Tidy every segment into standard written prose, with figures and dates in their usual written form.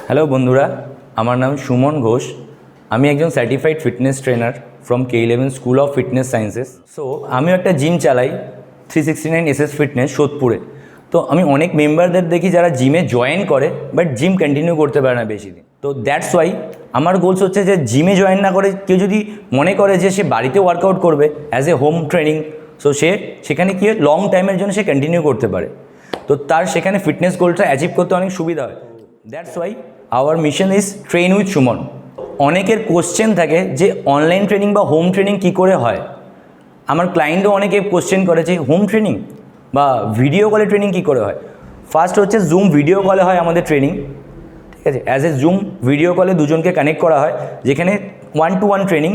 Hello বন্ধুরা, আমার নাম সুমন ঘোষ। আমি একজন certified fitness trainer from K11 school of fitness sciences. So আমিও একটা জিম চালাই 369 SS ফিটনেস সোদপুরে। তো আমি অনেক মেম্বারদের দেখি যারা জিমে জয়েন করে বাট জিম কন্টিনিউ করতে পারে না বেশি দিন। তো দ্যাটস ওয়াই আমার গোলস হচ্ছে যে জিমে জয়েন না করে কেউ যদি মনে করে যে সে বাড়িতে ওয়ার্কআউট করবে as a home training, so সে সেখানে কি লং টাইমের জন্য সে কন্টিনিউ করতে পারে। তো তার সেখানে ফিটনেস গোলটা অ্যাচিভ করতে অনেক সুবিধা হয়। That's why hour mission is train with Suman. অনেকের কোশ্চেন থাকে যে অনলাইন ট্রেনিং বা হোম ট্রেনিং কী করে হয়। আমার ক্লায়েন্টও অনেকে কোশ্চেন করে যে হোম ট্রেনিং বা ভিডিও কলে ট্রেনিং কী করে হয়। ফার্স্ট হচ্ছে জুম ভিডিও কলে হয় আমাদের ট্রেনিং, ঠিক আছে। অ্যাজ এ জুম ভিডিও কলে দুজনকে কানেক্ট করা হয় যেখানে 1-to-1 ট্রেনিং।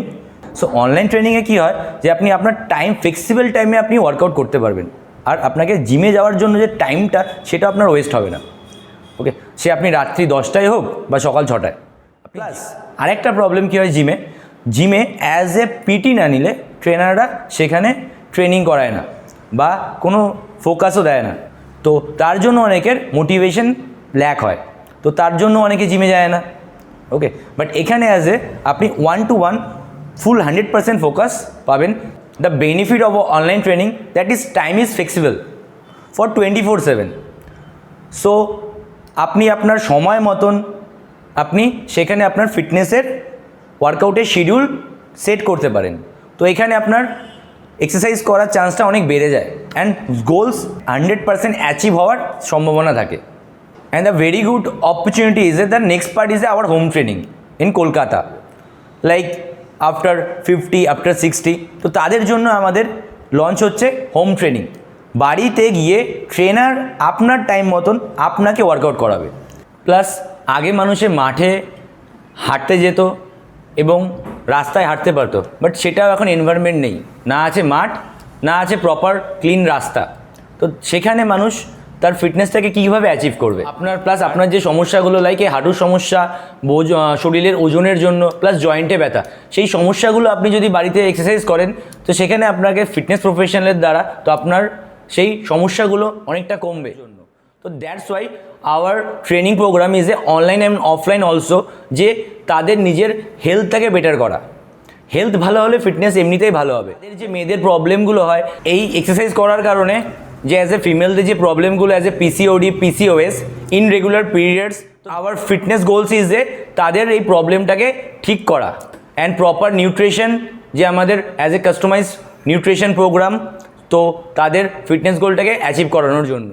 সো অনলাইন ট্রেনিংয়ে কী হয় যে আপনি আপনার টাইম ফ্লেক্সিবল টাইমে আপনি ওয়ার্কআউট করতে পারবেন, আর আপনাকে জিমে যাওয়ার জন্য যে টাইমটা সেটা আপনার ওয়েস্ট হবে না। ওকে, সে আপনি রাত্রি 10টায় হোক বা সকাল 6টায়। প্লাস আরেকটা প্রবলেম কী হয় জিমে অ্যাজ এ পিটি না নিলে ট্রেনাররা সেখানে ট্রেনিং করায় না বা কোনো ফোকাসও দেয় না। তো তার জন্য অনেকের মোটিভেশন ল্যাক হয়, তো তার জন্য অনেকে জিমে যায় না। ওকে, বাট এখানে অ্যাজ এ আপনি 1-to-1 ফুল 100% ফোকাস পাবেন। The benefit of online training that is time is flexible for 24/7। So আপনি আপনার সময় মতন আপনি সেখানে আপনার ফিটনেসের ওয়ার্কআউটের শিডিউল সেট করতে পারেন। তো এখানে আপনার এক্সারসাইজ করার চান্সটা অনেক বেড়ে যায় অ্যান্ড গোলস 100% অ্যাচিভ হওয়ার সম্ভাবনা থাকে। And the very good opportunity is the next part is our home training in Kolkata, like after 50, after 60। তো তাদের জন্য আমাদের লঞ্চ হচ্ছে হোম ট্রেনিং। বাড়িতে গিয়ে ট্রেনার আপনার টাইম মতন আপনাকে ওয়ার্কআউট করাবে। প্লাস আগে মানুষে মাঠে হাঁটতে যেত এবং রাস্তায় হাঁটতে পারতো, বাট সেটাও এখন এনভায়রনমেন্ট নেই, না আছে মাঠ, না আছে প্রপার ক্লিন রাস্তা। তো সেখানে মানুষ তার ফিটনেসটাকে কীভাবে অ্যাচিভ করবে। আপনার যে সমস্যাগুলো লাইক এই হাঁটুর সমস্যা, শরীরের ওজনের জন্য, প্লাস জয়েন্টে ব্যথা, সেই সমস্যাগুলো আপনি যদি বাড়িতে এক্সারসাইজ করেন তো সেখানে আপনাকে ফিটনেস প্রফেশনালের দ্বারা তো আপনার সেই সমস্যাগুলো অনেকটা কমবে। তো that's why hour training programme is a online and offline also, যে তাদের নিজের হেলথটাকে বেটার করা। হেলথ ভালো হলে ফিটনেস এমনিতেই ভালো হবে। এদের যে মেয়েদের প্রবলেমগুলো হয় এই এক্সারসাইজ করার কারণে, যে অ্যাজ এ ফিমেলদের যে প্রবলেমগুলো as a PCOD, PCOS, irregular periods, our fitness goals is যে তাদের এই প্রবলেমটাকে ঠিক করা অ্যান্ড প্রপার নিউট্রিশন, যে আমাদের as a customise nutrition program, তো তাদের ফিটনেস গোলটাকে অ্যাচিভ করানোর জন্য।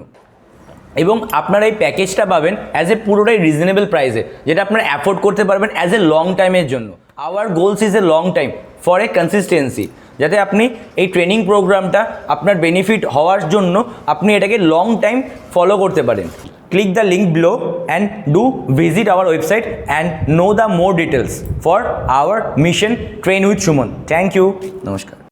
এবং আপনারা এই প্যাকেজটা পাবেন অ্যাজ এ পুরোটাই রিজনেবল প্রাইসে, যেটা আপনারা অ্যাফোর্ড করতে পারবেন অ্যাজ এ লং টাইমের জন্য। Our goals is a long time for a consistency, যাতে আপনি এই ট্রেনিং প্রোগ্রামটা আপনার বেনিফিট হওয়ার জন্য আপনি এটাকে লং টাইম ফলো করতে পারেন। Click the link below and do visit our website and know the more details for our mission train with Suman. Thank you, নমস্কার।